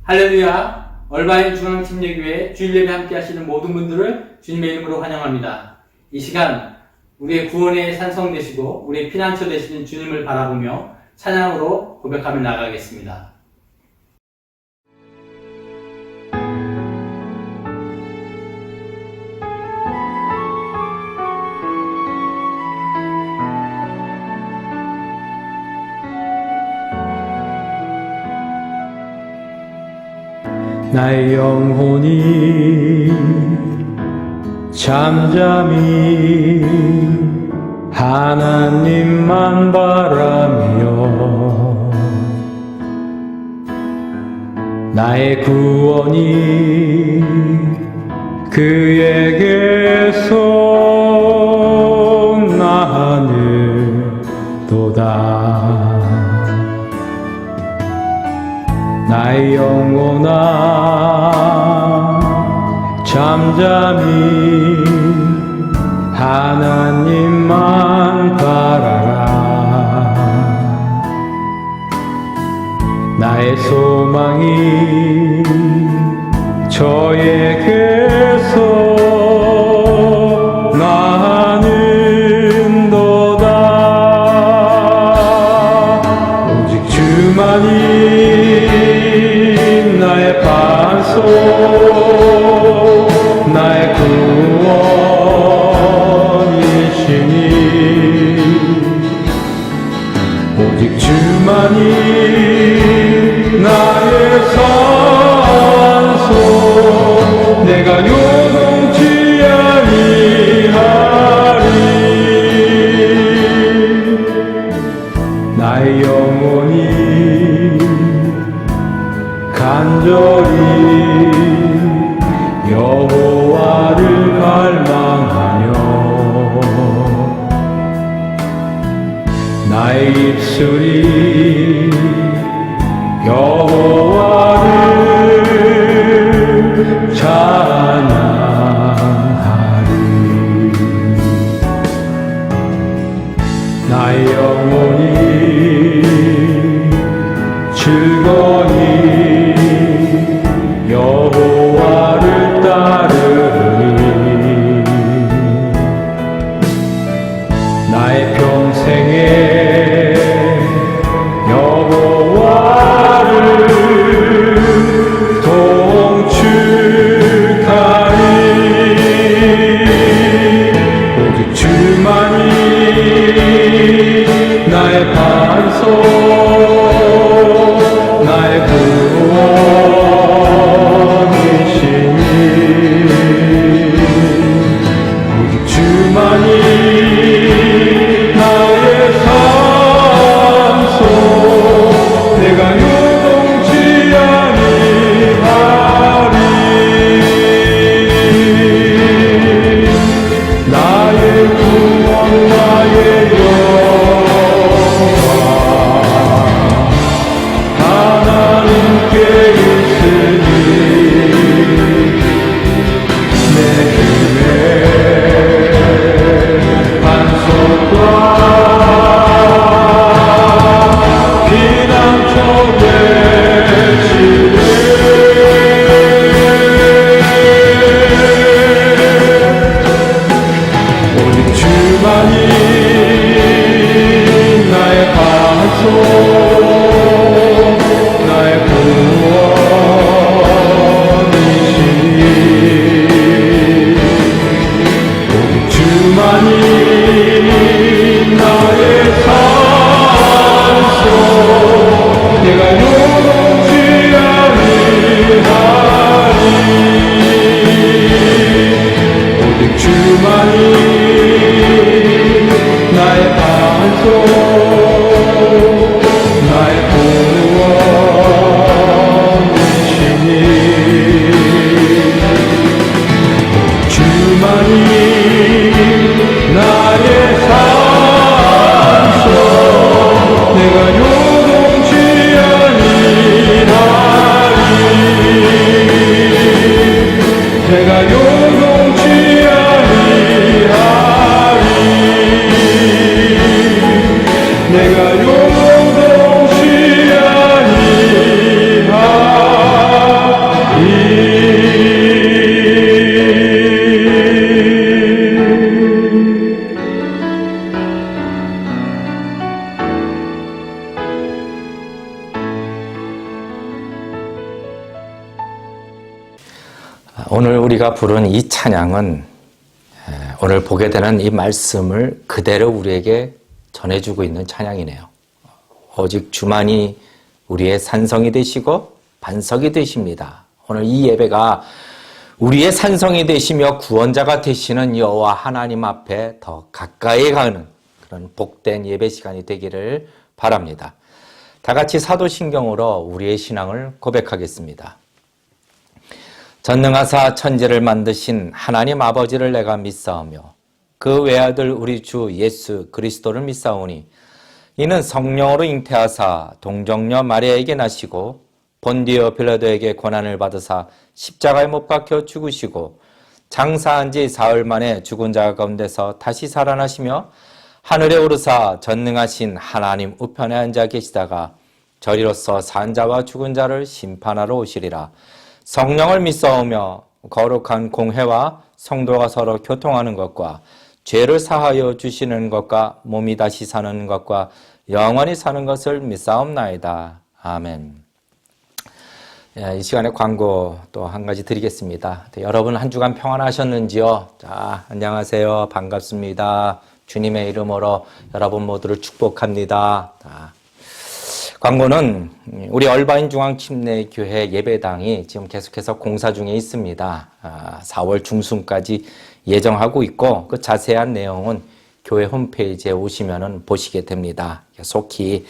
할렐루야! 얼바인 중앙침례교회 주일예배 함께 하시는 모든 분들을 주님의 이름으로 환영합니다. 이 시간 우리의 구원의 산성 되시고 우리의 피난처 되시는 주님을 바라보며 찬양으로 고백하며 나가겠습니다. 나의 영혼이 잠잠히 하나님만 바라며 나의 구원이 그에게서 나느도다. 나의 영혼아 잠잠히 하나님만 바라라. 나의 소망이 저에게서 나는도다. 오직 주만이 나의 반석, 나의 구원이시니 오직 주만이 나의 산소, 내가 요동치 아니하리. 나의 영혼이 간절히 여호와를 갈망하며 나의 입술이 여호와를 찬양하리. 나의 영혼이 즐거이 여호와를 따르니 나의 평생에 여호와를 동축하리. 오직 주만이 나의 반석, 나의 구원이시니 오직 주만이 나의 산소, 내가 요동치 아니하리. 나의 구원 나의 영광 하나님께 있으니 내 힘의 반석과 피난처 되시네. 오직 주만이 나의 반석, 나의 구원이시니 오직 주만이 나의 산소, 내가 요동치 아니하리. 오직 주만이 나의 반석, 나의 구원이시니 주만이 나의 산소, 내가 요동치 아니하리. 내가 요동치 아니하리. 내가 요동치 아니하리. 오늘 우리가 부른 이 찬양은 오늘 보게 되는 이 말씀을 그대로 우리에게 전해주고 있는 찬양이네요. 오직 주만이 우리의 산성이 되시고 반석이 되십니다. 오늘 이 예배가 우리의 산성이 되시며 구원자가 되시는 여호와 하나님 앞에 더 가까이 가는 그런 복된 예배 시간이 되기를 바랍니다. 다 같이 사도신경으로 우리의 신앙을 고백하겠습니다. 전능하사 천지를 만드신 하나님 아버지를 내가 믿사오며 그 외아들 우리 주 예수 그리스도를 믿사오니 이는 성령으로 잉태하사 동정녀 마리아에게 나시고 본디오 빌라도에게 고난을 받으사 십자가에 못 박혀 죽으시고 장사한 지 사흘 만에 죽은 자 가운데서 다시 살아나시며 하늘에 오르사 전능하신 하나님 우편에 앉아 계시다가 저리로서 산 자와 죽은 자를 심판하러 오시리라. 성령을 믿사오며 거룩한 공회와 성도가 서로 교통하는 것과 죄를 사하여 주시는 것과 몸이 다시 사는 것과 영원히 사는 것을 믿사옵나이다. 아멘. 이 시간에 광고 또 한 가지 드리겠습니다. 여러분 한 주간 평안하셨는지요? 자, 안녕하세요. 반갑습니다. 주님의 이름으로 여러분 모두를 축복합니다. 자, 광고는 우리 얼바인 중앙침례교회 예배당이 지금 계속해서 공사 중에 있습니다. 4월 중순까지 예정하고 있고 그 자세한 내용은 교회 홈페이지에 오시면 보시게 됩니다. 속히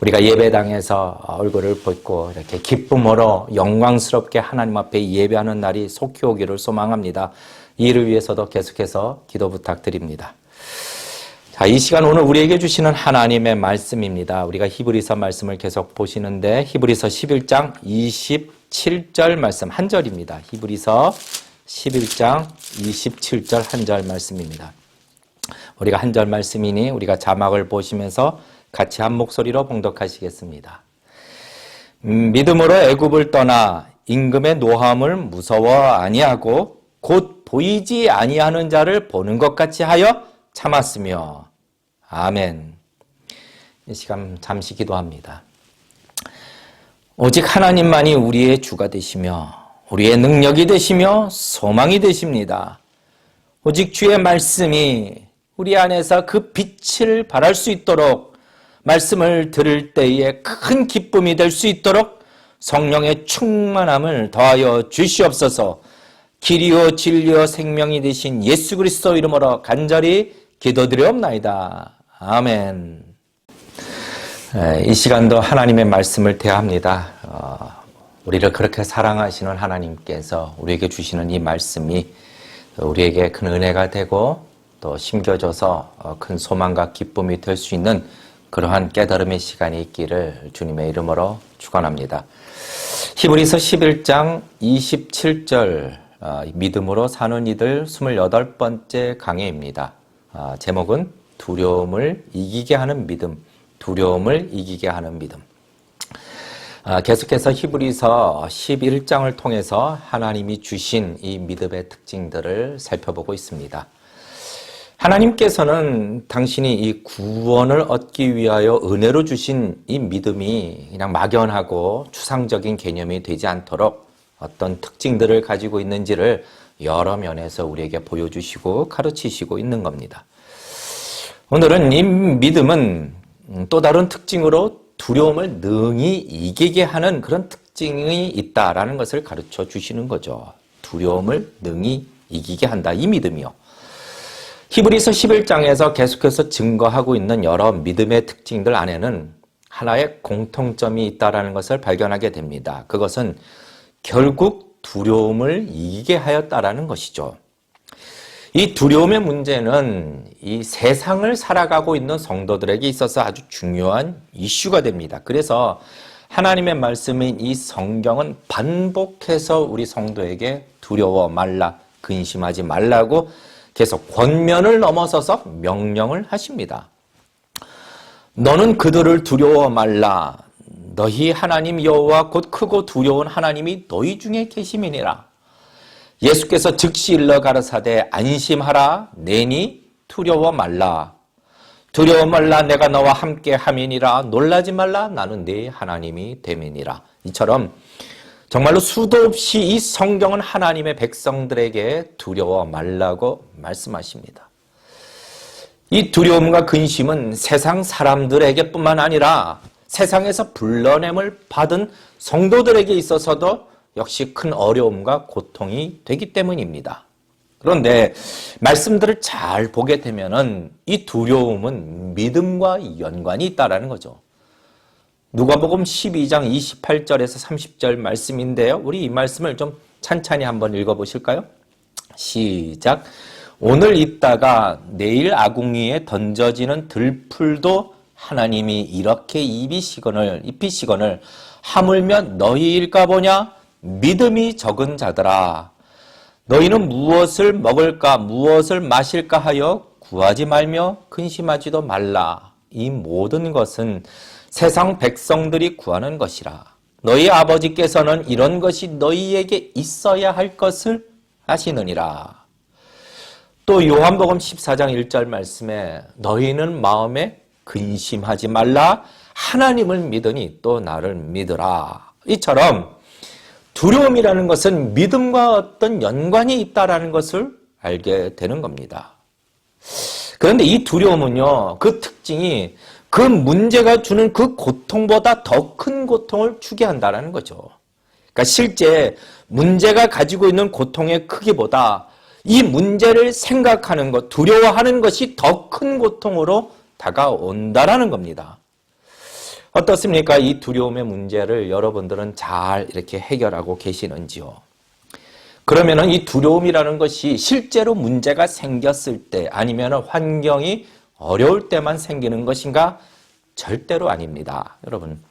우리가 예배당에서 얼굴을 뵙고 이렇게 기쁨으로 영광스럽게 하나님 앞에 예배하는 날이 속히 오기를 소망합니다. 이를 위해서도 계속해서 기도 부탁드립니다. 자, 이 시간 오늘 우리에게 주시는 하나님의 말씀입니다. 우리가 히브리서 말씀을 계속 보시는데 히브리서 11장 27절 말씀 한 절입니다. 히브리서 11장 27절 한 절 말씀입니다. 우리가 한 절 말씀이니 우리가 자막을 보시면서 같이 한 목소리로 봉독하시겠습니다. 믿음으로 애굽을 떠나 임금의 노함을 무서워 아니하고 곧 보이지 아니하는 자를 보는 것 같이 하여 참았으며. 아멘. 이 시간 잠시 기도합니다. 오직 하나님만이 우리의 주가 되시며 우리의 능력이 되시며 소망이 되십니다. 오직 주의 말씀이 우리 안에서 그 빛을 발할 수 있도록 말씀을 들을 때에 큰 기쁨이 될 수 있도록 성령의 충만함을 더하여 주시옵소서. 길이요 진리요 생명이 되신 예수 그리스도 이름으로 간절히 기도드리옵나이다. 아멘. 이 시간도 하나님의 말씀을 대합니다. 우리를 그렇게 사랑하시는 하나님께서 우리에게 주시는 이 말씀이 우리에게 큰 은혜가 되고 또 심겨져서 큰 소망과 기쁨이 될 수 있는 그러한 깨달음의 시간이 있기를 주님의 이름으로 축원합니다. 히브리서 11장 27절 믿음으로 사는 이들 28번째 강해입니다. 제목은 두려움을 이기게 하는 믿음, 두려움을 이기게 하는 믿음. 계속해서 히브리서 11장을 통해서 하나님이 주신 이 믿음의 특징들을 살펴보고 있습니다. 하나님께서는 당신이 이 구원을 얻기 위하여 은혜로 주신 이 믿음이 그냥 막연하고 추상적인 개념이 되지 않도록 어떤 특징들을 가지고 있는지를 여러 면에서 우리에게 보여주시고 가르치시고 있는 겁니다. 오늘은 이 믿음은 또 다른 특징으로 두려움을 능히 이기게 하는 그런 특징이 있다라는 것을 가르쳐 주시는 거죠. 두려움을 능히 이기게 한다. 이 믿음이요. 히브리서 11장에서 계속해서 증거하고 있는 여러 믿음의 특징들 안에는 하나의 공통점이 있다라는 것을 발견하게 됩니다. 그것은 결국 두려움을 이기게 하였다라는 것이죠. 이 두려움의 문제는 이 세상을 살아가고 있는 성도들에게 있어서 아주 중요한 이슈가 됩니다. 그래서 하나님의 말씀인 이 성경은 반복해서 우리 성도에게 두려워 말라, 근심하지 말라고 계속 권면을 넘어서서 명령을 하십니다. 너는 그들을 두려워 말라. 너희 하나님 여호와 곧 크고 두려운 하나님이 너희 중에 계심이니라. 예수께서 즉시 일러 가라사대 안심하라. 내니 두려워 말라. 두려워 말라. 내가 너와 함께 함이니라. 놀라지 말라. 나는 네 하나님이 됨이니라. 이처럼 정말로 수도 없이 이 성경은 하나님의 백성들에게 두려워 말라고 말씀하십니다. 이 두려움과 근심은 세상 사람들에게 뿐만 아니라 세상에서 불러냄을 받은 성도들에게 있어서도 역시 큰 어려움과 고통이 되기 때문입니다. 그런데 말씀들을 잘 보게 되면은 이 두려움은 믿음과 연관이 있다라는 거죠. 누가복음 12장 28절에서 30절 말씀인데요. 우리 이 말씀을 좀 찬찬히 한번 읽어보실까요? 시작. 오늘 있다가 내일 아궁이에 던져지는 들풀도 하나님이 이렇게 입히시거늘 하물며 너희일까 보냐? 믿음이 적은 자들아. 너희는 무엇을 먹을까 무엇을 마실까 하여 구하지 말며 근심하지도 말라. 이 모든 것은 세상 백성들이 구하는 것이라. 너희 아버지께서는 이런 것이 너희에게 있어야 할 것을 아시느니라. 또 요한복음 14장 1절 말씀에 너희는 마음에 근심하지 말라. 하나님을 믿으니 또 나를 믿으라. 이처럼 두려움이라는 것은 믿음과 어떤 연관이 있다라는 것을 알게 되는 겁니다. 그런데 이 두려움은요, 그 특징이 그 문제가 주는 그 고통보다 더 큰 고통을 주게 한다는 거죠. 그러니까 실제 문제가 가지고 있는 고통의 크기보다 이 문제를 생각하는 것, 두려워하는 것이 더 큰 고통으로 다가온다라는 겁니다. 어떻습니까? 이 두려움의 문제를 여러분들은 잘 이렇게 해결하고 계시는지요? 그러면은 이 두려움이라는 것이 실제로 문제가 생겼을 때 아니면 환경이 어려울 때만 생기는 것인가? 절대로 아닙니다. 여러분,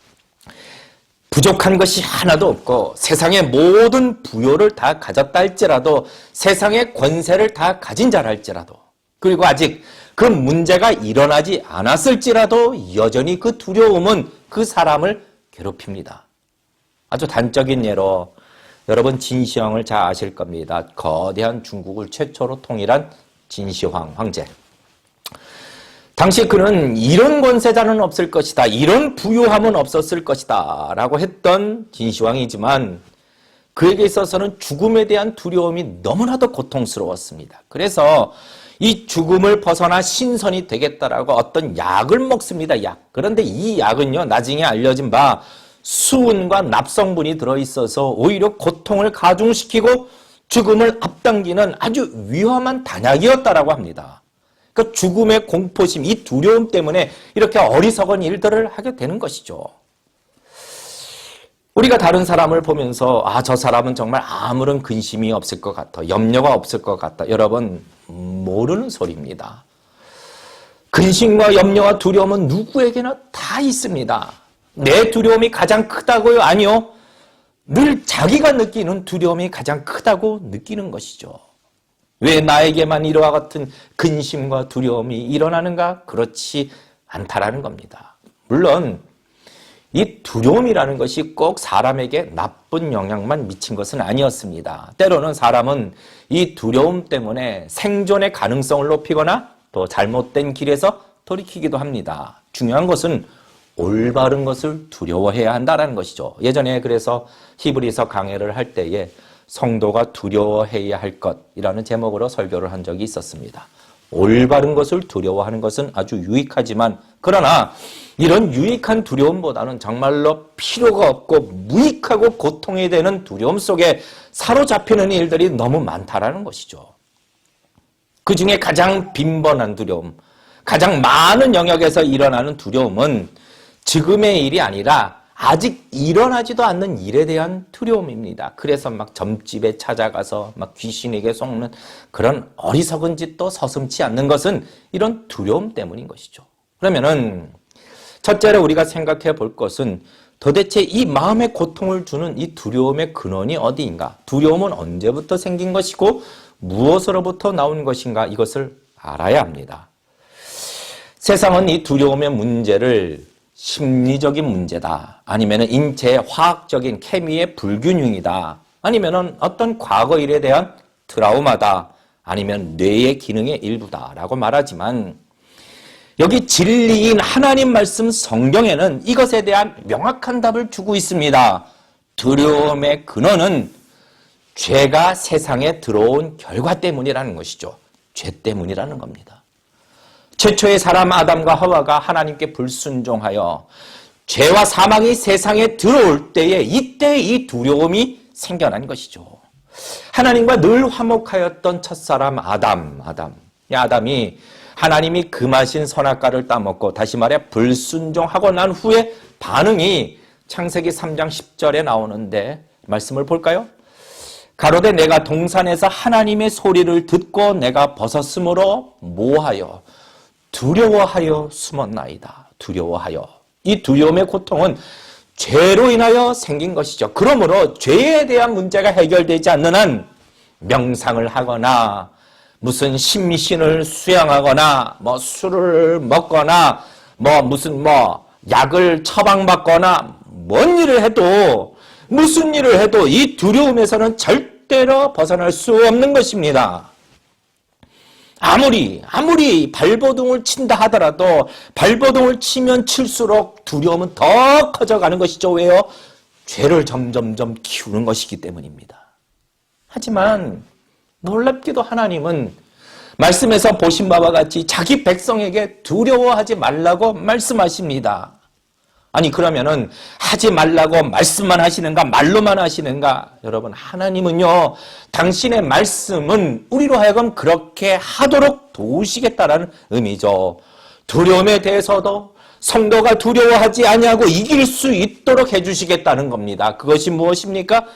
부족한 것이 하나도 없고 세상의 모든 부요를 다 가졌다 할지라도 세상의 권세를 다 가진 자라 할지라도 그리고 아직 그 문제가 일어나지 않았을지라도 여전히 그 두려움은 그 사람을 괴롭힙니다. 아주 단적인 예로 여러분 진시황을 잘 아실 겁니다. 거대한 중국을 최초로 통일한 진시황 황제. 당시 그는 이런 권세자는 없을 것이다. 이런 부유함은 없었을 것이다. 라고 했던 진시황이지만 그에게 있어서는 죽음에 대한 두려움이 너무나도 고통스러웠습니다. 그래서 이 죽음을 벗어나 신선이 되겠다라고 어떤 약을 먹습니다. 약. 그런데 이 약은요, 나중에 알려진 바 수은과 납성분이 들어있어서 오히려 고통을 가중시키고 죽음을 앞당기는 아주 위험한 단약이었다라고 합니다. 그 죽음의 공포심, 이 두려움 때문에 이렇게 어리석은 일들을 하게 되는 것이죠. 우리가 다른 사람을 보면서 저 사람은 정말 아무런 근심이 없을 것 같아, 염려가 없을 것 같다. 여러분, 모르는 소리입니다. 근심과 염려와 두려움은 누구에게나 다 있습니다. 내 두려움이 가장 크다고요? 아니요. 늘 자기가 느끼는 두려움이 가장 크다고 느끼는 것이죠. 왜 나에게만 이와 같은 근심과 두려움이 일어나는가? 그렇지 않다라는 겁니다. 물론 이 두려움이라는 것이 꼭 사람에게 나쁜 영향만 미친 것은 아니었습니다. 때로는 사람은 이 두려움 때문에 생존의 가능성을 높이거나 또 잘못된 길에서 돌이키기도 합니다. 중요한 것은 올바른 것을 두려워해야 한다는 것이죠. 예전에 그래서 히브리서 강해를 할 때에 성도가 두려워해야 할 것이라는 제목으로 설교를 한 적이 있었습니다. 올바른 것을 두려워하는 것은 아주 유익하지만 그러나 이런 유익한 두려움보다는 정말로 필요가 없고 무익하고 고통이 되는 두려움 속에 사로잡히는 일들이 너무 많다라는 것이죠. 그 중에 가장 빈번한 두려움, 가장 많은 영역에서 일어나는 두려움은 지금의 일이 아니라 아직 일어나지도 않는 일에 대한 두려움입니다. 그래서 막 점집에 찾아가서 막 귀신에게 속는 그런 어리석은 짓도 서슴지 않는 것은 이런 두려움 때문인 것이죠. 그러면은 첫째로 우리가 생각해 볼 것은 도대체 이 마음의 고통을 주는 이 두려움의 근원이 어디인가? 두려움은 언제부터 생긴 것이고 무엇으로부터 나온 것인가? 이것을 알아야 합니다. 세상은 이 두려움의 문제를 심리적인 문제다. 아니면 인체의 화학적인 케미의 불균형이다. 아니면 어떤 과거 일에 대한 트라우마다. 아니면 뇌의 기능의 일부다라고 말하지만 여기 진리인 하나님 말씀 성경에는 이것에 대한 명확한 답을 주고 있습니다. 두려움의 근원은 죄가 세상에 들어온 결과 때문이라는 것이죠. 죄 때문이라는 겁니다. 최초의 사람 아담과 하와가 하나님께 불순종하여 죄와 사망이 세상에 들어올 때에 이때 이 두려움이 생겨난 것이죠. 하나님과 늘 화목하였던 첫사람 아담이 하나님이 금하신 선악과를 따먹고 다시 말해 불순종하고 난 후에 반응이 창세기 3장 10절에 나오는데 말씀을 볼까요? 가로되 내가 동산에서 하나님의 소리를 듣고 내가 벗었으므로 뭐하여? 두려워하여 숨었나이다. 두려워하여. 이 두려움의 고통은 죄로 인하여 생긴 것이죠. 그러므로 죄에 대한 문제가 해결되지 않는 한 명상을 하거나 무슨 신미신을 수양하거나 술을 먹거나 무슨 약을 처방받거나 뭔 일을 해도 무슨 일을 해도 이 두려움에서는 절대로 벗어날 수 없는 것입니다. 아무리 발버둥을 친다 하더라도 발버둥을 치면 칠수록 두려움은 더 커져가는 것이죠. 왜요? 죄를 점점점 키우는 것이기 때문입니다. 하지만 놀랍게도 하나님은 말씀에서 보신 바와 같이 자기 백성에게 두려워하지 말라고 말씀하십니다. 아니 그러면은 하지 말라고 말씀만 하시는가 말로만 하시는가? 여러분 하나님은요 당신의 말씀은 우리로 하여금 그렇게 하도록 도우시겠다라는 의미죠. 두려움에 대해서도 성도가 두려워하지 아니하고 이길 수 있도록 해주시겠다는 겁니다. 그것이 무엇입니까?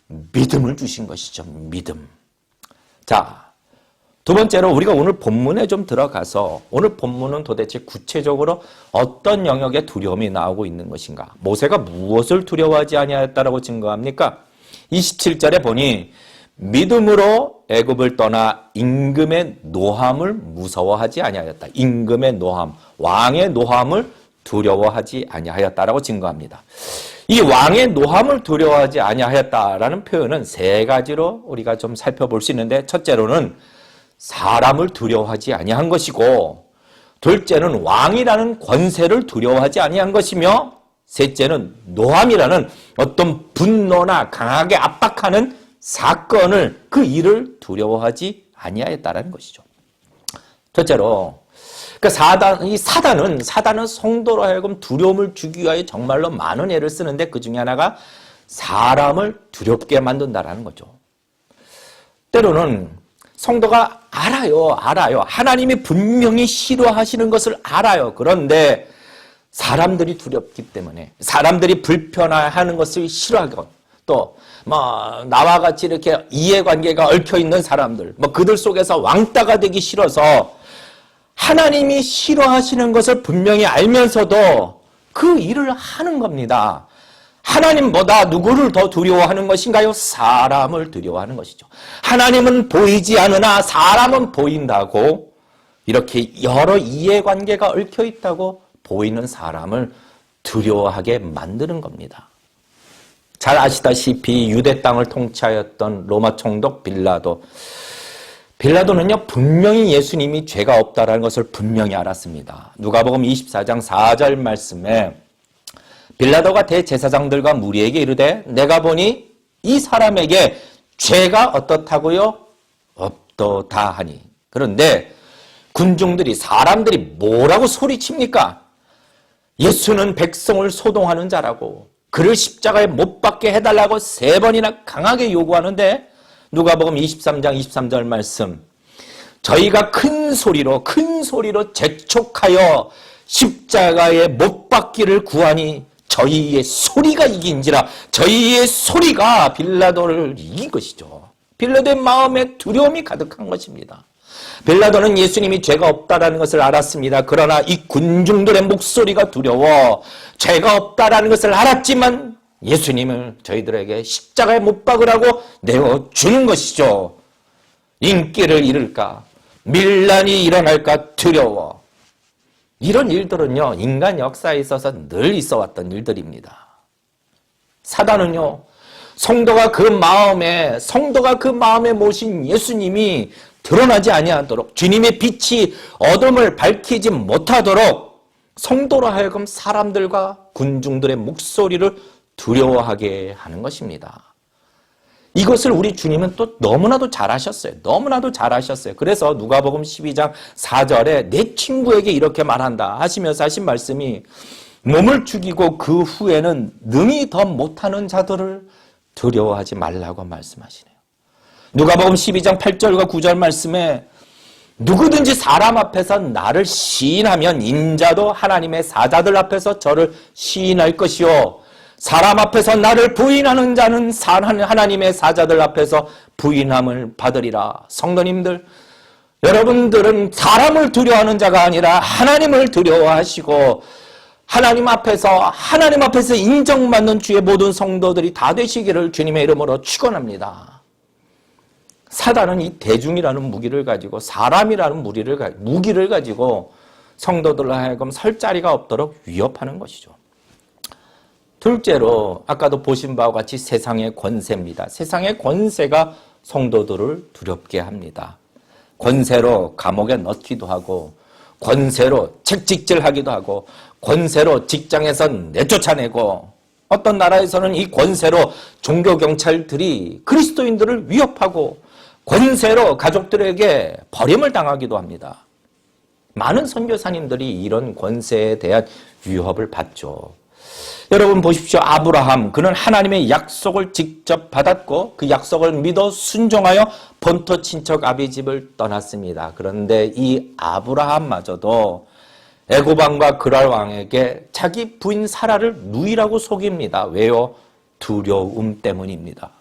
믿음을 주신 것이죠. 믿음. 자, 두 번째로 우리가 오늘 본문에 좀 들어가서 오늘 본문은 도대체 구체적으로 어떤 영역의 두려움이 나오고 있는 것인가? 모세가 무엇을 두려워하지 아니하였다라고 증거합니까? 27절에 보니 믿음으로 애굽을 떠나 임금의 노함을 무서워하지 아니하였다. 임금의 노함, 왕의 노함을 두려워하지 아니하였다라고 증거합니다. 이 왕의 노함을 두려워하지 아니하였다라는 표현은 세 가지로 우리가 좀 살펴볼 수 있는데 첫째로는 사람을 두려워하지 아니한 것이고 둘째는 왕이라는 권세를 두려워하지 아니한 것이며 셋째는 노함이라는 어떤 분노나 강하게 압박하는 사건을 그 일을 두려워하지 아니하였다라는 것이죠. 첫째로 사단은 성도로 하여금 두려움을 주기 위하여 정말로 많은 애를 쓰는데 그 중에 하나가 사람을 두렵게 만든다라는 거죠. 때로는 성도가 알아요. 하나님이 분명히 싫어하시는 것을 알아요. 그런데 사람들이 두렵기 때문에 사람들이 불편해하는 것을 싫어하고 또 나와 같이 이렇게 이해관계가 얽혀있는 사람들 그들 속에서 왕따가 되기 싫어서 하나님이 싫어하시는 것을 분명히 알면서도 그 일을 하는 겁니다. 하나님보다 누구를 더 두려워하는 것인가요? 사람을 두려워하는 것이죠. 하나님은 보이지 않으나 사람은 보인다고 이렇게 여러 이해관계가 얽혀있다고 보이는 사람을 두려워하게 만드는 겁니다. 잘 아시다시피 유대 땅을 통치하였던 로마 총독 빌라도는요 분명히 예수님이 죄가 없다라는 것을 분명히 알았습니다. 누가복음 24장 4절 말씀에 빌라도가 대제사장들과 무리에게 이르되 내가 보니 이 사람에게 죄가 어떻다고요? 없도다 하니. 그런데 사람들이 뭐라고 소리칩니까? 예수는 백성을 소동하는 자라고 그를 십자가에 못 박게 해달라고 3번이나 강하게 요구하는데 누가복음 23장 23절 말씀 저희가 큰 소리로 재촉하여 십자가에 못 박기를 구하니 저희의 소리가 이긴지라. 저희의 소리가 빌라도를 이긴 것이죠. 빌라도의 마음에 두려움이 가득한 것입니다. 빌라도는 예수님이 죄가 없다라는 것을 알았습니다. 그러나 이 군중들의 목소리가 두려워 죄가 없다라는 것을 알았지만 예수님을 저희들에게 십자가에 못 박으라고 내어주는 것이죠. 인기를 잃을까? 밀란이 일어날까 두려워. 이런 일들은요 인간 역사에 있어서 늘 있어왔던 일들입니다. 사단은요 성도가 그 마음에 모신 예수님이 드러나지 아니하도록 주님의 빛이 어둠을 밝히지 못하도록 성도로 하여금 사람들과 군중들의 목소리를 두려워하게 하는 것입니다. 이것을 우리 주님은 또 너무나도 잘하셨어요. 너무나도 잘하셨어요. 그래서 누가복음 12장 4절에 내 친구에게 이렇게 말한다 하시면서 하신 말씀이 몸을 죽이고 그 후에는 능히 더 못하는 자들을 두려워하지 말라고 말씀하시네요. 누가복음 12장 8절과 9절 말씀에 누구든지 사람 앞에서 나를 시인하면 인자도 하나님의 사자들 앞에서 저를 시인할 것이요 사람 앞에서 나를 부인하는 자는 하나님의 사자들 앞에서 부인함을 받으리라. 성도님들, 여러분들은 사람을 두려워하는 자가 아니라 하나님을 두려워하시고 하나님 앞에서 인정받는 주의 모든 성도들이 다 되시기를 주님의 이름으로 축원합니다. 사단은 이 대중이라는 무기를 가지고 사람이라는 무기를 가지고 성도들로 하여금 설 자리가 없도록 위협하는 것이죠. 둘째로 아까도 보신 바와 같이 세상의 권세입니다. 세상의 권세가 성도들을 두렵게 합니다. 권세로 감옥에 넣기도 하고 권세로 책찍질하기도 하고 권세로 직장에서 내쫓아내고 어떤 나라에서는 이 권세로 종교경찰들이 그리스도인들을 위협하고 권세로 가족들에게 버림을 당하기도 합니다. 많은 선교사님들이 이런 권세에 대한 위협을 받죠. 여러분 보십시오. 아브라함, 그는 하나님의 약속을 직접 받았고 그 약속을 믿어 순종하여 본토 친척 아비집을 떠났습니다. 그런데 이 아브라함마저도 애굽 왕과 그랄 왕에게 자기 부인 사라를 누이라고 속입니다. 왜요? 두려움 때문입니다.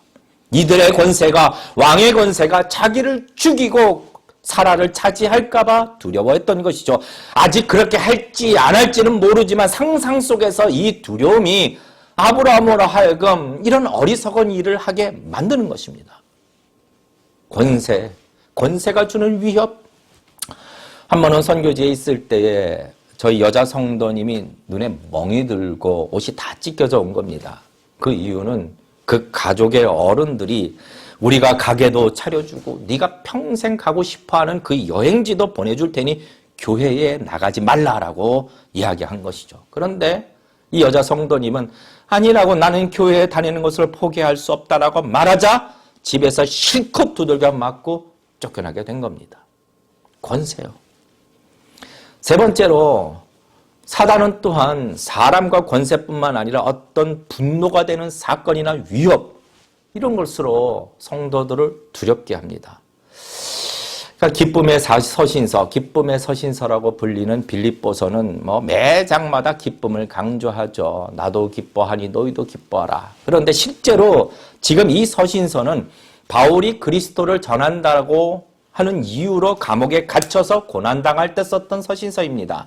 이들의 권세가, 왕의 권세가 자기를 죽이고 사라를 차지할까봐 두려워했던 것이죠. 아직 그렇게 할지 안 할지는 모르지만 상상 속에서 이 두려움이 아브라함으로 하여금 이런 어리석은 일을 하게 만드는 것입니다. 권세가 주는 위협. 한 번은 선교지에 있을 때에 저희 여자 성도님이 눈에 멍이 들고 옷이 다 찢겨져 온 겁니다. 그 이유는 그 가족의 어른들이 우리가 가게도 차려주고 네가 평생 가고 싶어하는 그 여행지도 보내줄 테니 교회에 나가지 말라라고 이야기한 것이죠. 그런데 이 여자 성도님은 아니라고 나는 교회에 다니는 것을 포기할 수 없다라고 말하자 집에서 실컷 두들겨 맞고 쫓겨나게 된 겁니다. 권세요. 세 번째로 사단은 또한 사람과 권세뿐만 아니라 어떤 분노가 되는 사건이나 위협 이런 것으로 성도들을 두렵게 합니다. 그러니까 기쁨의 서신서라고 불리는 빌립보서는 매 장마다 기쁨을 강조하죠. 나도 기뻐하니 너희도 기뻐하라. 그런데 실제로 지금 이 서신서는 바울이 그리스도를 전한다고 하는 이유로 감옥에 갇혀서 고난당할 때 썼던 서신서입니다.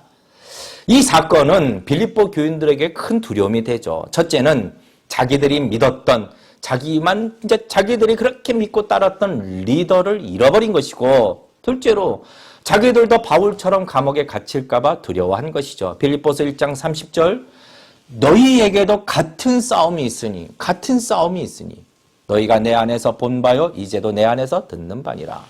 이 사건은 빌립보 교인들에게 큰 두려움이 되죠. 첫째는 자기들이 믿었던 자기들이 그렇게 믿고 따랐던 리더를 잃어버린 것이고, 둘째로 자기들도 바울처럼 감옥에 갇힐까봐 두려워한 것이죠. 빌립보서 1장 30절 너희에게도 같은 싸움이 있으니 너희가 내 안에서 본 바요 이제도 내 안에서 듣는 바니라.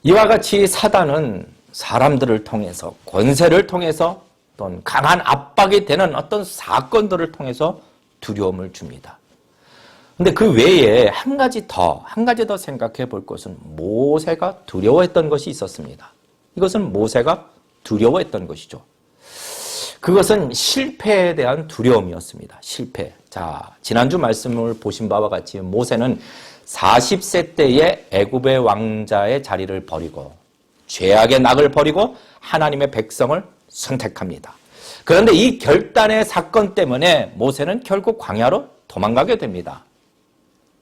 이와 같이 사단은 사람들을 통해서 권세를 통해서 또는 강한 압박이 되는 어떤 사건들을 통해서 두려움을 줍니다. 근데 그 외에 한 가지 더 생각해 볼 것은 모세가 두려워했던 것이 있었습니다. 이것은 모세가 두려워했던 것이죠. 그것은 실패에 대한 두려움이었습니다. 실패. 자, 지난주 말씀을 보신 바와 같이 모세는 40세 때에 애굽의 왕자의 자리를 버리고 죄악의 낙을 버리고 하나님의 백성을 선택합니다. 그런데 이 결단의 사건 때문에 모세는 결국 광야로 도망가게 됩니다.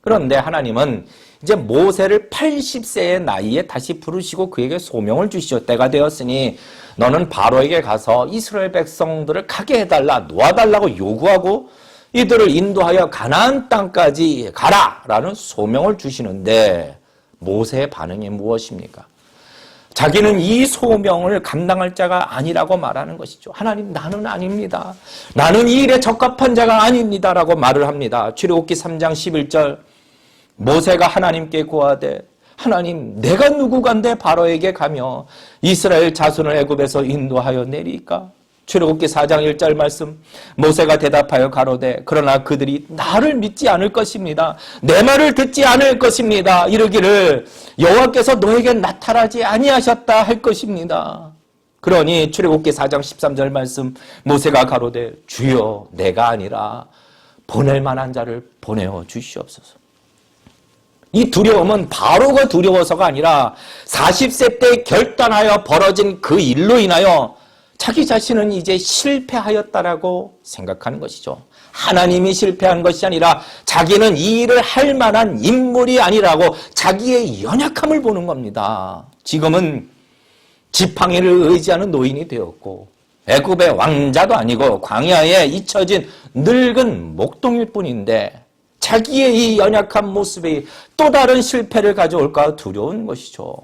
그런데 하나님은 이제 모세를 80세의 나이에 다시 부르시고 그에게 소명을 주시죠. 때가 되었으니 너는 바로에게 가서 이스라엘 백성들을 가게 해달라, 놓아달라고 요구하고 이들을 인도하여 가나안 땅까지 가라라는 소명을 주시는데 모세의 반응이 무엇입니까? 자기는 이 소명을 감당할 자가 아니라고 말하는 것이죠. 하나님, 나는 아닙니다. 나는 이 일에 적합한 자가 아닙니다라고 말을 합니다. 출애굽기 3장 11절 모세가 하나님께 고하되 하나님, 내가 누구간데 바로에게 가며 이스라엘 자손을 애굽에서 인도하여 내리까? 출애굽기 4장 1절 말씀, 모세가 대답하여 가로되 그러나 그들이 나를 믿지 않을 것입니다. 내 말을 듣지 않을 것입니다. 이르기를 여호와께서 너에게 나타나지 아니하셨다 할 것입니다. 그러니 출애굽기 4장 13절 말씀, 모세가 가로되 주여 내가 아니라 보낼 만한 자를 보내어 주시옵소서. 이 두려움은 바로가 두려워서가 아니라 40세 때 결단하여 벌어진 그 일로 인하여 자기 자신은 이제 실패하였다라고 생각하는 것이죠. 하나님이 실패한 것이 아니라 자기는 이 일을 할 만한 인물이 아니라고 자기의 연약함을 보는 겁니다. 지금은 지팡이를 의지하는 노인이 되었고 애굽의 왕자도 아니고 광야에 잊혀진 늙은 목동일 뿐인데 자기의 이 연약한 모습이 또 다른 실패를 가져올까 두려운 것이죠.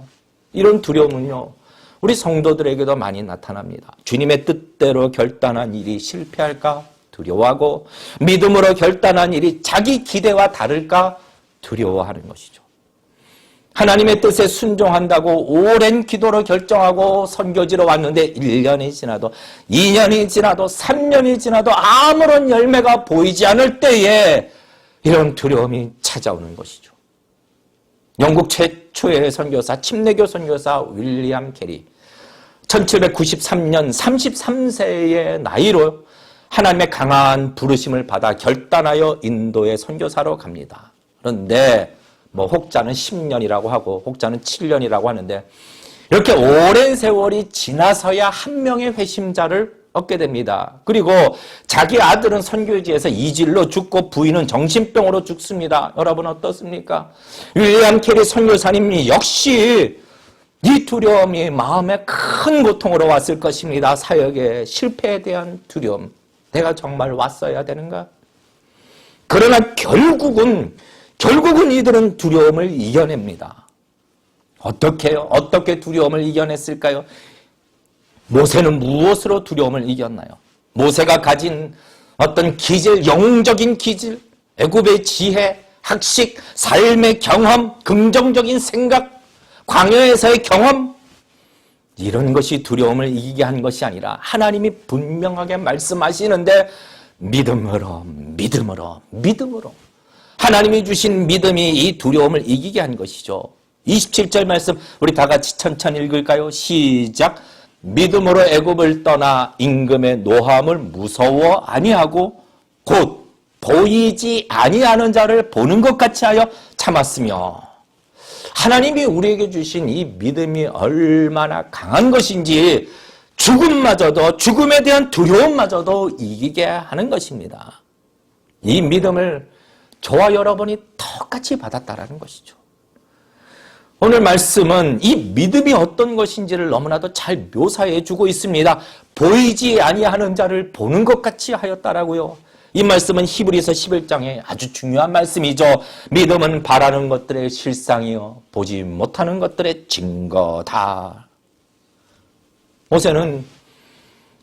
이런 두려움은요, 우리 성도들에게도 많이 나타납니다. 주님의 뜻대로 결단한 일이 실패할까 두려워하고 믿음으로 결단한 일이 자기 기대와 다를까 두려워하는 것이죠. 하나님의 뜻에 순종한다고 오랜 기도로 결정하고 선교지로 왔는데 1년이 지나도 2년이 지나도 3년이 지나도 아무런 열매가 보이지 않을 때에 이런 두려움이 찾아오는 것이죠. 영국 최초의 선교사, 침례교 선교사 윌리엄 캐리, 1793년 33세의 나이로 하나님의 강한 부르심을 받아 결단하여 인도의 선교사로 갑니다. 그런데 혹자는 10년이라고 하고 혹자는 7년이라고 하는데 이렇게 오랜 세월이 지나서야 한 명의 회심자를 얻게 됩니다. 그리고 자기 아들은 선교지에서 이질로 죽고 부인은 정신병으로 죽습니다. 여러분 어떻습니까? 윌리엄 캐리 선교사님이 역시 이 두려움이 마음에 큰 고통으로 왔을 것입니다. 사역의 실패에 대한 두려움. 내가 정말 왔어야 되는가? 그러나 결국은 이들은 두려움을 이겨냅니다. 어떻게요? 어떻게 두려움을 이겨냈을까요? 모세는 무엇으로 두려움을 이겼나요? 모세가 가진 어떤 기질, 영웅적인 기질, 애굽의 지혜, 학식, 삶의 경험, 긍정적인 생각, 광야에서의 경험, 이런 것이 두려움을 이기게 한 것이 아니라 하나님이 분명하게 말씀하시는데 믿음으로 하나님이 주신 믿음이 이 두려움을 이기게 한 것이죠. 27절 말씀 우리 다 같이 천천히 읽을까요? 시작. 믿음으로 애굽을 떠나 임금의 노함을 무서워 아니하고 곧 보이지 아니하는 자를 보는 것 같이 하여 참았으며, 하나님이 우리에게 주신 이 믿음이 얼마나 강한 것인지 죽음마저도, 죽음에 대한 두려움마저도 이기게 하는 것입니다. 이 믿음을 저와 여러분이 똑같이 받았다라는 것이죠. 오늘 말씀은 이 믿음이 어떤 것인지를 너무나도 잘 묘사해 주고 있습니다. 보이지 아니하는 자를 보는 것 같이 하였다라고요. 이 말씀은 히브리서 11장에 아주 중요한 말씀이죠. 믿음은 바라는 것들의 실상이요 보지 못하는 것들의 증거다. 모세는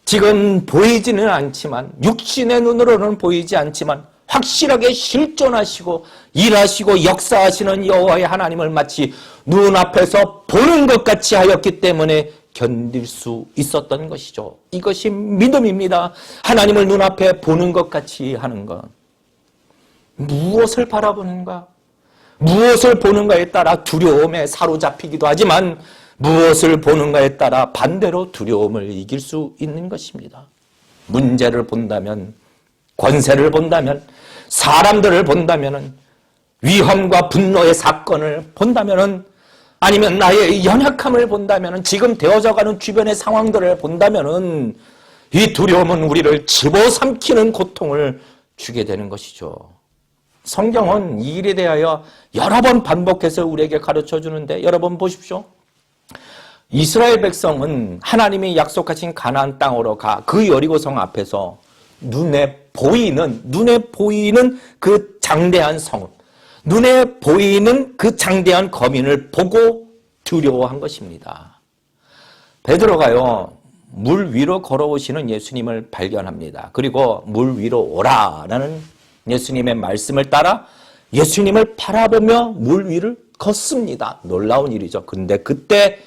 지금 보이지는 않지만, 육신의 눈으로는 보이지 않지만 확실하게 실존하시고 일하시고 역사하시는 여호와의 하나님을 마치 눈앞에서 보는 것 같이 하였기 때문에 견딜 수 있었던 것이죠. 이것이 믿음입니다. 하나님을 눈앞에 보는 것 같이 하는 것. 무엇을 바라보는가? 무엇을 보는가에 따라 두려움에 사로잡히기도 하지만 무엇을 보는가에 따라 반대로 두려움을 이길 수 있는 것입니다. 문제를 본다면, 권세를 본다면, 사람들을 본다면, 위험과 분노의 사건을 본다면, 아니면 나의 연약함을 본다면, 지금 되어져가는 주변의 상황들을 본다면 이 두려움은 우리를 집어삼키는 고통을 주게 되는 것이죠. 성경은 이 일에 대하여 여러 번 반복해서 우리에게 가르쳐 주는데, 여러분 보십시오. 이스라엘 백성은 하나님이 약속하신 가나안 땅으로 가 그 여리고성 앞에서 눈에 보이는 그 장대한 성, 눈에 보이는 그 장대한 거민을 보고 두려워한 것입니다. 베드로가요, 물 위로 걸어오시는 예수님을 발견합니다. 그리고 물 위로 오라라는 예수님의 말씀을 따라 예수님을 바라보며 물 위를 걷습니다. 놀라운 일이죠. 근데 그때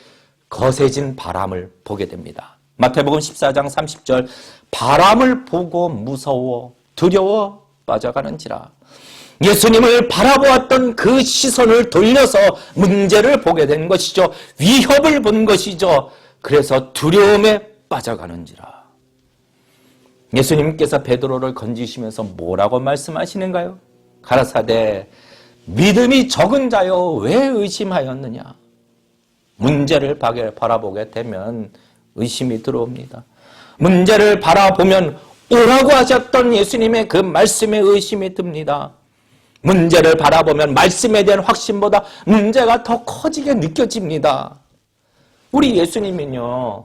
거세진 바람을 보게 됩니다. 마태복음 14장 30절 바람을 보고 무서워 두려워 빠져가는지라. 예수님을 바라보았던 그 시선을 돌려서 문제를 보게 된 것이죠. 위협을 본 것이죠. 그래서 두려움에 빠져가는지라. 예수님께서 베드로를 건지시면서 뭐라고 말씀하시는가요? 가라사대 믿음이 적은 자여 왜 의심하였느냐. 문제를 바라보게 되면 의심이 들어옵니다. 문제를 바라보면 오라고 하셨던 예수님의 그 말씀에 의심이 듭니다. 문제를 바라보면 말씀에 대한 확신보다 문제가 더 커지게 느껴집니다. 우리 예수님은요,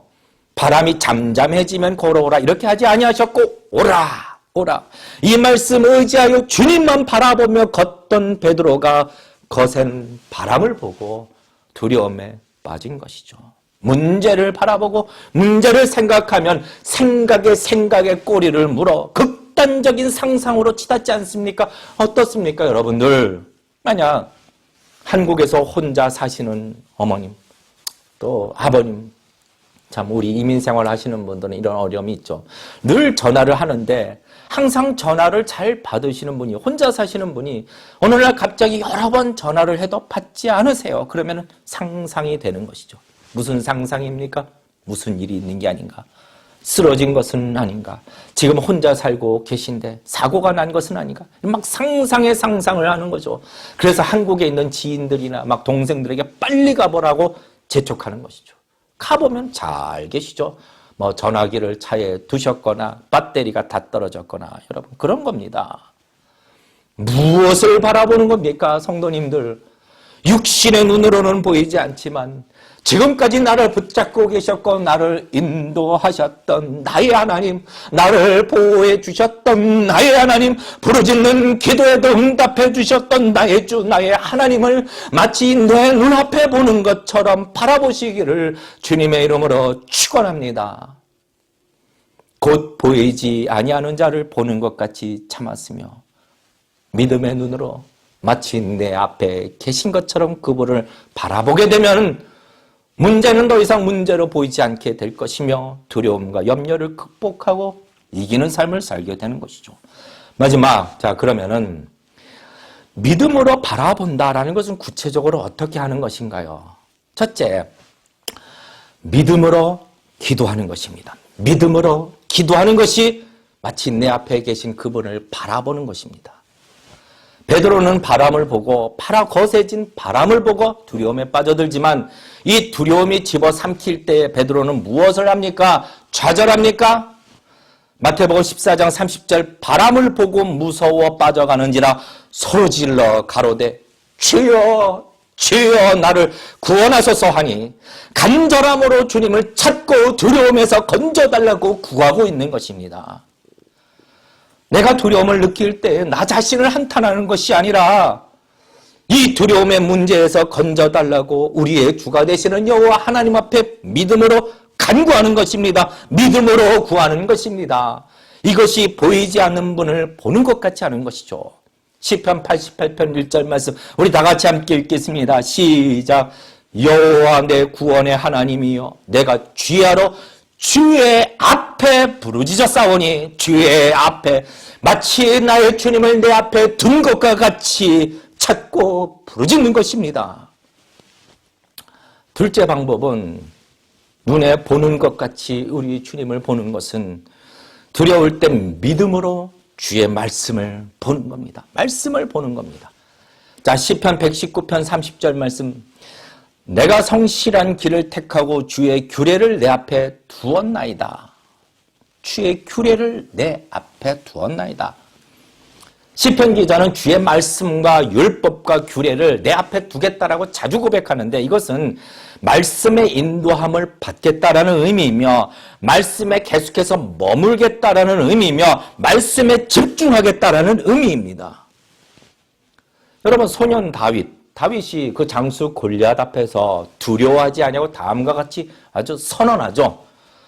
바람이 잠잠해지면 걸어오라 이렇게 하지 아니하셨고 오라 오라 이 말씀 의지하여 주님만 바라보며 걷던 베드로가 거센 바람을 보고 두려움에 빠진 것이죠. 문제를 바라보고 문제를 생각하면 생각에 꼬리를 물어 극단적인 상상으로 치닫지 않습니까? 어떻습니까, 여러분들? 만약 한국에서 혼자 사시는 어머님, 또 아버님, 참 우리 이민생활 하시는 분들은 이런 어려움이 있죠. 늘 전화를 하는데 항상 전화를 잘 받으시는 분이, 혼자 사시는 분이 어느 날 갑자기 여러 번 전화를 해도 받지 않으세요. 그러면 상상이 되는 것이죠. 무슨 상상입니까? 무슨 일이 있는 게 아닌가? 쓰러진 것은 아닌가? 지금 혼자 살고 계신데 사고가 난 것은 아닌가? 막 상상에 상상을 하는 거죠. 그래서 한국에 있는 지인들이나 막 동생들에게 빨리 가보라고 재촉하는 것이죠. 가보면 잘 계시죠. 뭐 전화기를 차에 두셨거나 배터리가 다 떨어졌거나, 여러분 그런 겁니다. 무엇을 바라보는 겁니까, 성도님들? 육신의 눈으로는 보이지 않지만 지금까지 나를 붙잡고 계셨고 나를 인도하셨던 나의 하나님, 나를 보호해 주셨던 나의 하나님, 부르짖는 기도에도 응답해 주셨던 나의 주, 나의 하나님을 마치 내 눈앞에 보는 것처럼 바라보시기를 주님의 이름으로 축원합니다. 곧 보이지 아니하는 자를 보는 것 같이 참았으며 믿음의 눈으로 마치 내 앞에 계신 것처럼 그분을 바라보게 되면 문제는 더 이상 문제로 보이지 않게 될 것이며 두려움과 염려를 극복하고 이기는 삶을 살게 되는 것이죠. 마지막, 자 그러면은 믿음으로 바라본다라는 것은 구체적으로 어떻게 하는 것인가요? 첫째, 믿음으로 기도하는 것입니다. 믿음으로 기도하는 것이 마치 내 앞에 계신 그분을 바라보는 것입니다. 베드로는 바람을 보고 거세진 바람을 보고 두려움에 빠져들지만 이 두려움이 집어삼킬 때에 베드로는 무엇을 합니까? 좌절합니까? 마태복음 14장 30절 바람을 보고 무서워 빠져가는지라 소리질러 가로되 주여 주여 나를 구원하소서 하니 간절함으로 주님을 찾고 두려움에서 건져달라고 구하고 있는 것입니다. 내가 두려움을 느낄 때 나 자신을 한탄하는 것이 아니라 이 두려움의 문제에서 건져달라고 우리의 주가 되시는 여호와 하나님 앞에 믿음으로 간구하는 것입니다. 믿음으로 구하는 것입니다. 이것이 보이지 않는 분을 보는 것 같지 않은 것이죠. 시편 88편 1절 말씀 우리 다 같이 함께 읽겠습니다. 시작. 여호와 내 구원의 하나님이여 내가 주야로 주의 앞에 부르짖었사오니 주의 앞에 마치 나의 주님을 내 앞에 둔 것과 같이 찾고 부르짖는 것입니다. 둘째 방법은 눈에 보는 것 같이 우리 주님을 보는 것은 두려울 때 믿음으로 주의 말씀을 보는 겁니다. 말씀을 보는 겁니다. 자, 시편 119편 30절 말씀 내가 성실한 길을 택하고 주의 규례를 내 앞에 두었나이다. 주의 규례를 내 앞에 두었나이다. 시편 기자는 주의 말씀과 율법과 규례를 내 앞에 두겠다라고 자주 고백하는데 이것은 말씀의 인도함을 받겠다라는 의미이며 말씀에 계속해서 머물겠다라는 의미이며 말씀에 집중하겠다라는 의미입니다. 여러분 소년 다윗이 그 장수 골리앗 앞에서 두려워하지 아니하고 다음과 같이 아주 선언하죠.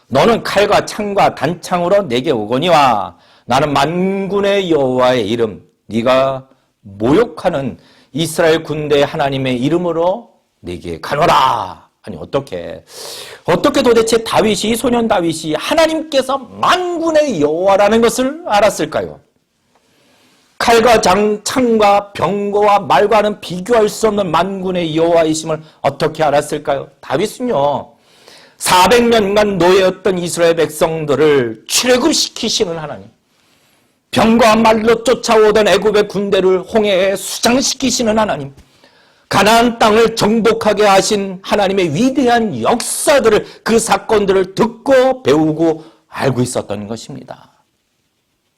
너는 칼과 창과 단창으로 내게 오거니와 나는 만군의 여호와의 이름 네가 모욕하는 이스라엘 군대의 하나님의 이름으로 내게 가노라 아니 어떻게 도대체 다윗이 소년 다윗이 하나님께서 만군의 여호와라는 것을 알았을까요? 칼과 창과 병거와 말과는 비교할 수 없는 만군의 여호와이심을 어떻게 알았을까요? 다윗은요 400년간 노예였던 이스라엘 백성들을 출애굽시키시는 하나님, 병과 말로 쫓아오던 애굽의 군대를 홍해에 수장시키시는 하나님, 가나안 땅을 정복하게 하신 하나님의 위대한 역사들을, 그 사건들을 듣고 배우고 알고 있었던 것입니다.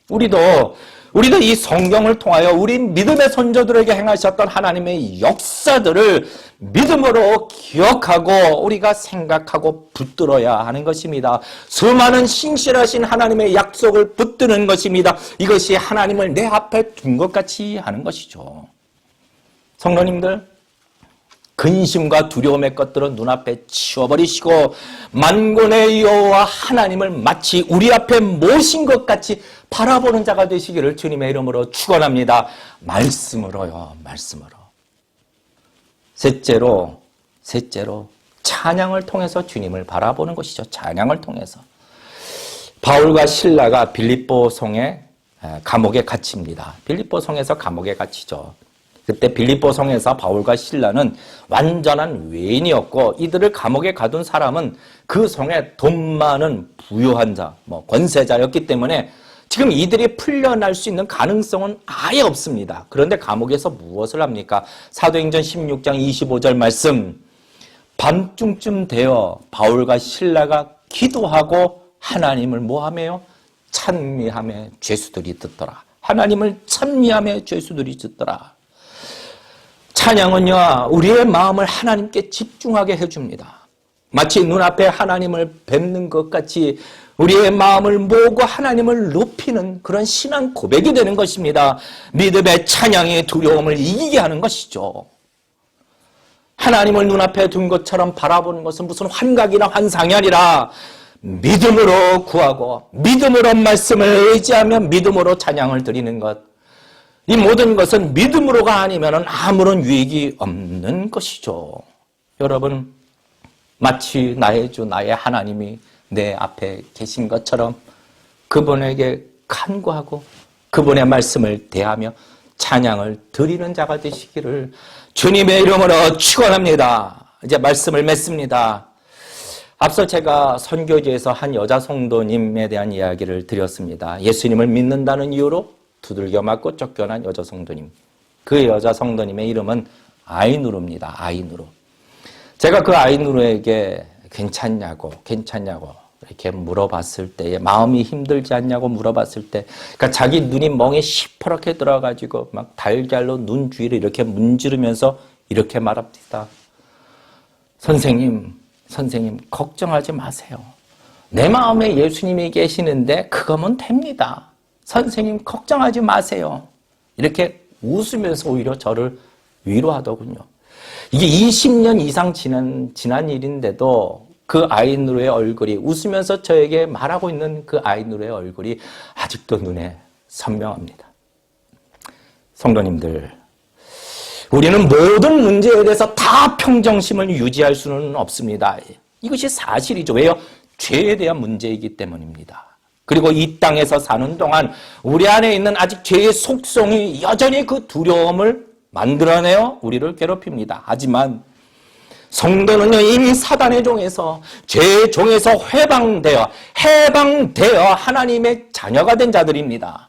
우리도 이 성경을 통하여 우리 믿음의 선조들에게 행하셨던 하나님의 역사들을 믿음으로 기억하고 우리가 생각하고 붙들어야 하는 것입니다. 수많은 신실하신 하나님의 약속을 붙드는 것입니다. 이것이 하나님을 내 앞에 둔 것 같이 하는 것이죠. 성도님들, 근심과 두려움의 것들은 눈앞에 치워버리시고 만군의 여호와 하나님을 마치 우리 앞에 모신 것 같이 바라보는 자가 되시기를 주님의 이름으로 축원합니다. 말씀으로요. 말씀으로. 셋째로 찬양을 통해서 주님을 바라보는 것이죠. 찬양을 통해서. 바울과 실라가 빌립보 성에 감옥에 갇힙니다. 빌립보 성에서 감옥에 갇히죠. 그때 빌립보 성에서 바울과 실라는 완전한 외인이었고 이들을 감옥에 가둔 사람은 그 성에 돈 많은 부유한 자, 권세자였기 때문에 지금 이들이 풀려날 수 있는 가능성은 아예 없습니다. 그런데 감옥에서 무엇을 합니까? 사도행전 16장 25절 말씀, 밤중쯤 되어 바울과 실라가 기도하고 하나님을 뭐하며요? 찬미하며 죄수들이 듣더라. 하나님을 찬미하며 죄수들이 듣더라. 찬양은요, 우리의 마음을 하나님께 집중하게 해줍니다. 마치 눈앞에 하나님을 뵙는 것 같이 우리의 마음을 모으고 하나님을 높이는 그런 신앙 고백이 되는 것입니다. 믿음의 찬양이 두려움을 이기게 하는 것이죠. 하나님을 눈앞에 둔 것처럼 바라보는 것은 무슨 환각이나 환상이 아니라 믿음으로 구하고 믿음으로 말씀을 의지하며 믿음으로 찬양을 드리는 것. 이 모든 것은 믿음으로가 아니면 아무런 유익이 없는 것이죠. 여러분, 마치 나의 주, 나의 하나님이 내 앞에 계신 것처럼 그분에게 간구하고 그분의 말씀을 대하며 찬양을 드리는 자가 되시기를 주님의 이름으로 축원합니다. 이제 말씀을 맺습니다. 앞서 제가 선교지에서 한 여자 성도님에 대한 이야기를 드렸습니다. 예수님을 믿는다는 이유로 두들겨 맞고 쫓겨난 여자 성도님. 그 여자 성도님의 이름은 아이누르입니다. 아이누르. 제가 그 아이누르에게 괜찮냐고 이렇게 물어봤을 때에 마음이 힘들지 않냐고 물어봤을 때, 그러니까 자기 눈이 멍에 시퍼렇게 들어가지고 막 달걀로 눈 주위를 이렇게 문지르면서 이렇게 말합니다. 선생님 걱정하지 마세요. 내 마음에 예수님이 계시는데 그거면 됩니다. 선생님 걱정하지 마세요. 이렇게 웃으면서 오히려 저를 위로하더군요. 이게 20년 이상 지난 일인데도 그 아이누르의 얼굴이, 웃으면서 저에게 말하고 있는 그 아이누르의 얼굴이 아직도 눈에 선명합니다. 성도님들, 우리는 모든 문제에 대해서 다 평정심을 유지할 수는 없습니다. 이것이 사실이죠. 왜요? 죄에 대한 문제이기 때문입니다. 그리고 이 땅에서 사는 동안 우리 안에 있는 아직 죄의 속성이 여전히 그 두려움을 만들어내어 우리를 괴롭힙니다. 하지만 성도는요, 이미 사단의 종에서, 죄의 종에서 해방되어 하나님의 자녀가 된 자들입니다.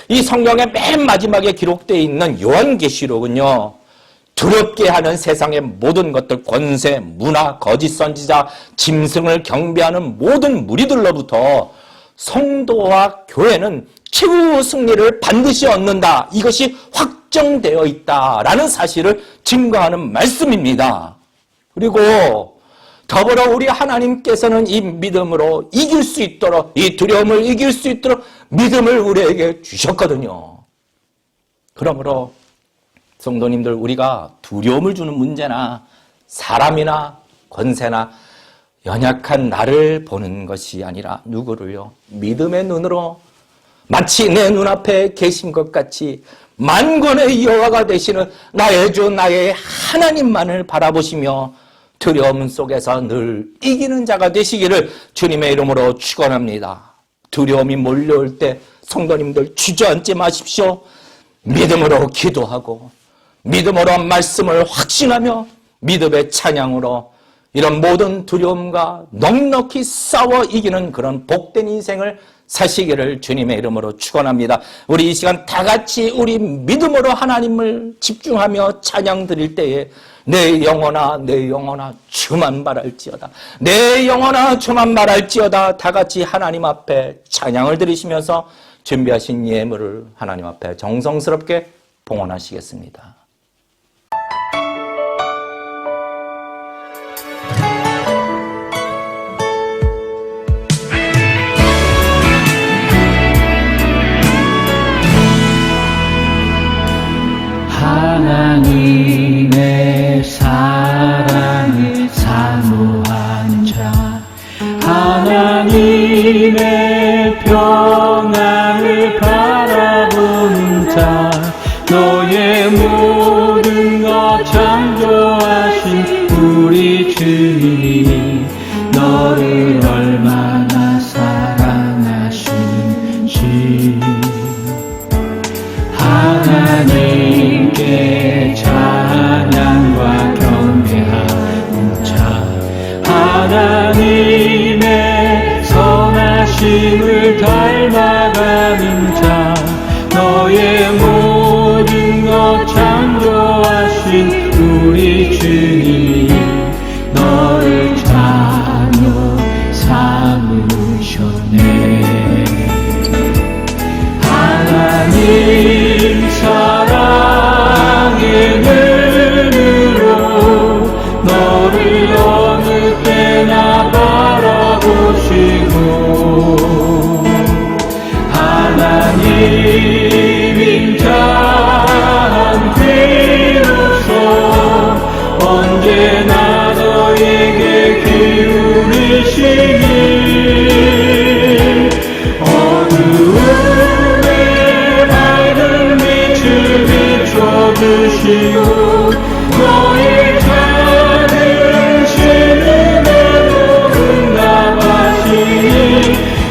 이 성경의 맨 마지막에 기록되어 있는 요한계시록은요, 두렵게 하는 세상의 모든 것들, 권세, 문화, 거짓 선지자, 짐승을 경배하는 모든 무리들로부터 성도와 교회는 최후 승리를 반드시 얻는다. 이것이 확정되어 있다라는 사실을 증거하는 말씀입니다. 그리고 더불어 우리 하나님께서는 이 믿음으로 이길 수 있도록, 이 두려움을 이길 수 있도록 믿음을 우리에게 주셨거든요. 그러므로 성도님들, 우리가 두려움을 주는 문제나 사람이나 권세나 연약한 나를 보는 것이 아니라 누구를요? 믿음의 눈으로 마치 내 눈앞에 계신 것 같이 만군의 여호와가 되시는 나의 주, 나의 하나님만을 바라보시며 두려움 속에서 늘 이기는 자가 되시기를 주님의 이름으로 축원합니다. 두려움이 몰려올 때 성도님들 주저앉지 마십시오. 믿음으로 기도하고 믿음으로 말씀을 확신하며 믿음의 찬양으로 이런 모든 두려움과 넉넉히 싸워 이기는 그런 복된 인생을 사시기를 주님의 이름으로 축원합니다. 우리 이 시간 다 같이 우리 믿음으로 하나님을 집중하며 찬양 드릴 때에 내 영혼아 주만 바랄지어다. 내 영혼아 주만 바랄지어다. 다 같이 하나님 앞에 찬양을 드리시면서 준비하신 예물을 하나님 앞에 정성스럽게 봉헌하시겠습니다. 하나님의 사랑을 사모하는 자, 하나님의 평안을 바라보는 자, 너의 모든 것 창조하신 우리 주님이 너를 얼마나 사랑하시는지 하나님께 찬양과 경배하는 자, 하나님의 선하심을 닮아가는 자, 너의 모든 것 창조하신 우리 주님이 너를 자녀 삼으셨네. 하나님 사랑의 눈으로 너를 어느 때나 바라보시고 하나님인 자 비로소 언제나 너에게 기울이시니 어두움에 밝은 빛을 비춰주시고 너의 작은 신음에도 응답하시니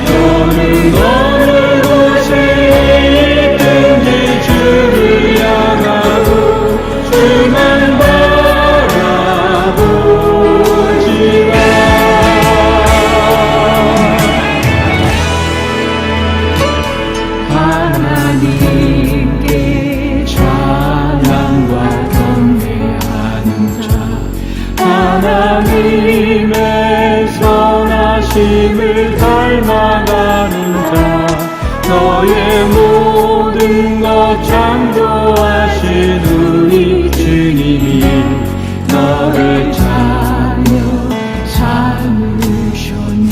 너는 어느 곳에 있든지 주를 향하고 주만 바라보지라. 하나님께 찬양과 경배하는 자, 하나님의 선하심을 닮아가는 자, 너의 모든 것 창조하신 우리 주님이 너를 자녀 삼으셨네.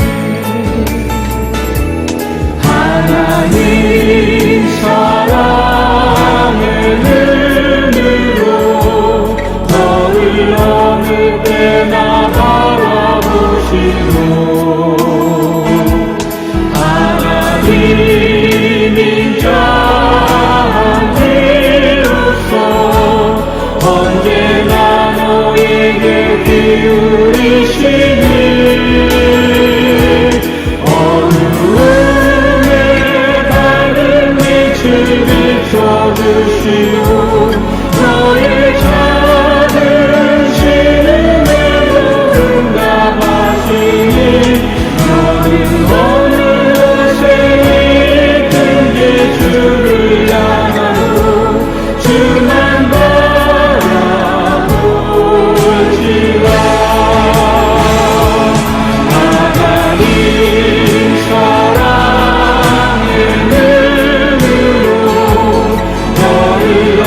하나님 사랑의 눈으로 너를 어느 때나 바라보시고 하나님인 자 비로소 언제나 너에게 기울이시니 어두움에 밝은 빛을 비춰주시고 너의 작은 신음에도 응답하시니 너는 어느 곳에 있든지 주를 향하고 주만 바라보지라. 하나님 사랑의 눈으로 너를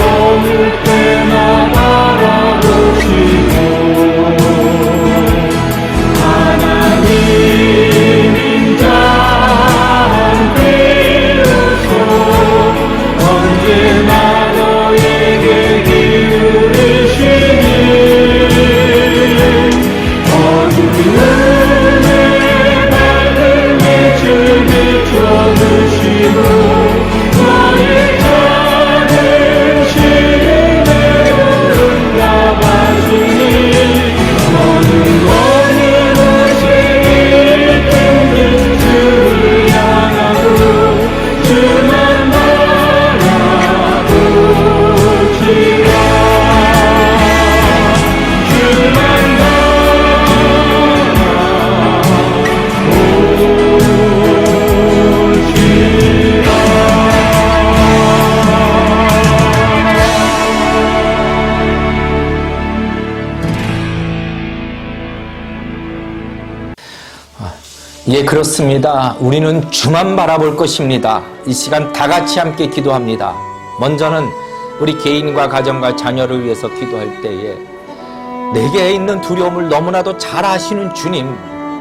예, 그렇습니다. 우리는 주만 바라볼 것입니다. 이 시간 다 같이 함께 기도합니다. 먼저는 우리 개인과 가정과 자녀를 위해서 기도할 때에 내게 있는 두려움을 너무나도 잘 아시는 주님,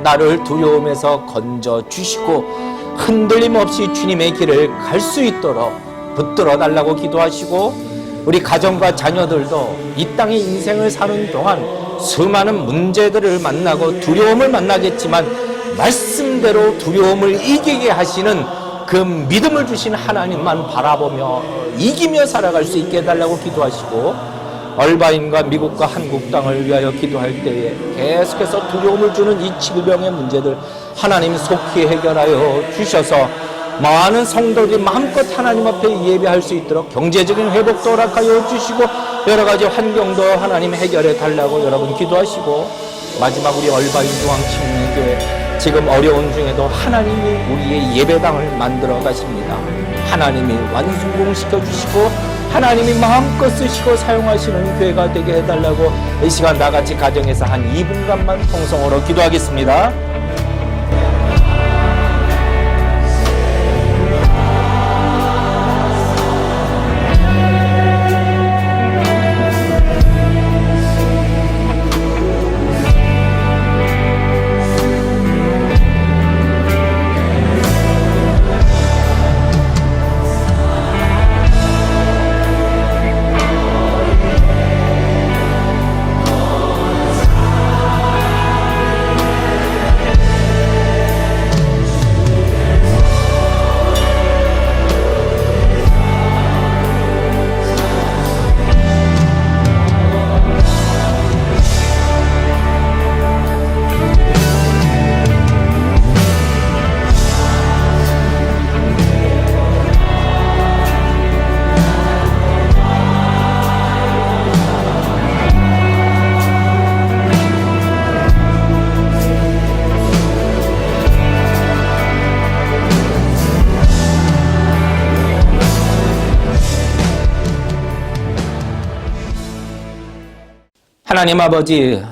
나를 두려움에서 건져 주시고 흔들림 없이 주님의 길을 갈 수 있도록 붙들어 달라고 기도하시고, 우리 가정과 자녀들도 이 땅의 인생을 사는 동안 수많은 문제들을 만나고 두려움을 만나겠지만 말씀대로 두려움을 이기게 하시는 그 믿음을 주신 하나님만 바라보며 이기며 살아갈 수 있게 해달라고 기도하시고, 얼바인과 미국과 한국 땅을 위하여 기도할 때에 계속해서 두려움을 주는 이 질병의 문제들 하나님 속히 해결하여 주셔서 많은 성도들이 마음껏 하나님 앞에 예배할 수 있도록 경제적인 회복도 허락하여 주시고 여러 가지 환경도 하나님 해결해 달라고 여러분 기도하시고, 마지막 우리 얼바인 중앙침례교회 지금 어려운 중에도 하나님이 우리의 예배당을 만들어 가십니다. 하나님이 완성시켜 주시고 하나님이 마음껏 쓰시고 사용하시는 교회가 되게 해달라고 이 시간 나같이 가정에서 한 2분간만 통성으로 기도하겠습니다. 하나님 아버지,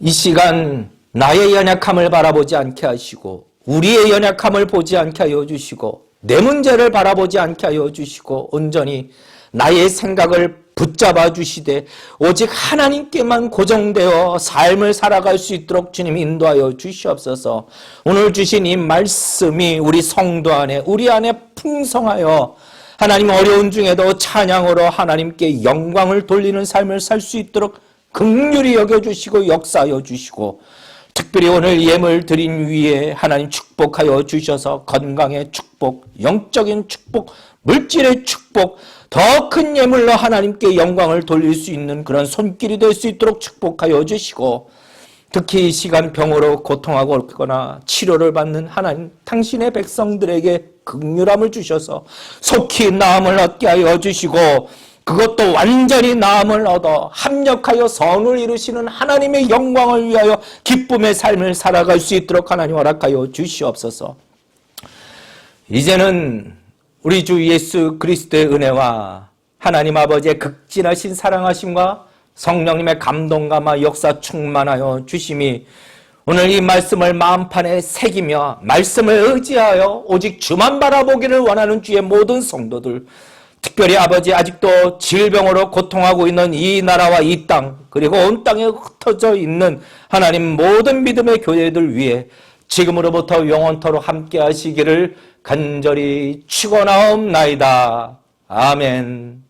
이 시간 나의 연약함을 바라보지 않게 하시고 우리의 연약함을 보지 않게 하여 주시고 내 문제를 바라보지 않게 하여 주시고 온전히 나의 생각을 붙잡아 주시되 오직 하나님께만 고정되어 삶을 살아갈 수 있도록 주님 인도하여 주시옵소서. 오늘 주신 이 말씀이 우리 성도 안에 우리 안에 풍성하여 하나님 어려운 중에도 찬양으로 하나님께 영광을 돌리는 삶을 살 수 있도록 긍휼히 여겨주시고 역사하여 주시고, 특별히 오늘 예물 드린 위에 하나님 축복하여 주셔서 건강의 축복, 영적인 축복, 물질의 축복, 더 큰 예물로 하나님께 영광을 돌릴 수 있는 그런 손길이 될 수 있도록 축복하여 주시고, 특히 이 시간 병으로 고통하고 있거나 치료를 받는 하나님 당신의 백성들에게 긍휼함을 주셔서 속히 나음을 얻게 하여 주시고, 그것도 완전히 나음을 얻어 합력하여 선을 이루시는 하나님의 영광을 위하여 기쁨의 삶을 살아갈 수 있도록 하나님 허락하여 주시옵소서. 이제는 우리 주 예수 그리스도의 은혜와 하나님 아버지의 극진하신 사랑하심과 성령님의 감동감화 역사 충만하여 주심이 오늘 이 말씀을 마음판에 새기며 말씀을 의지하여 오직 주만 바라보기를 원하는 주의 모든 성도들, 특별히 아버지 아직도 질병으로 고통하고 있는 이 나라와 이 땅, 그리고 온 땅에 흩어져 있는 하나님 모든 믿음의 교회들 위해 지금으로부터 영원토록 함께 하시기를 간절히 축원하옵나이다. 아멘.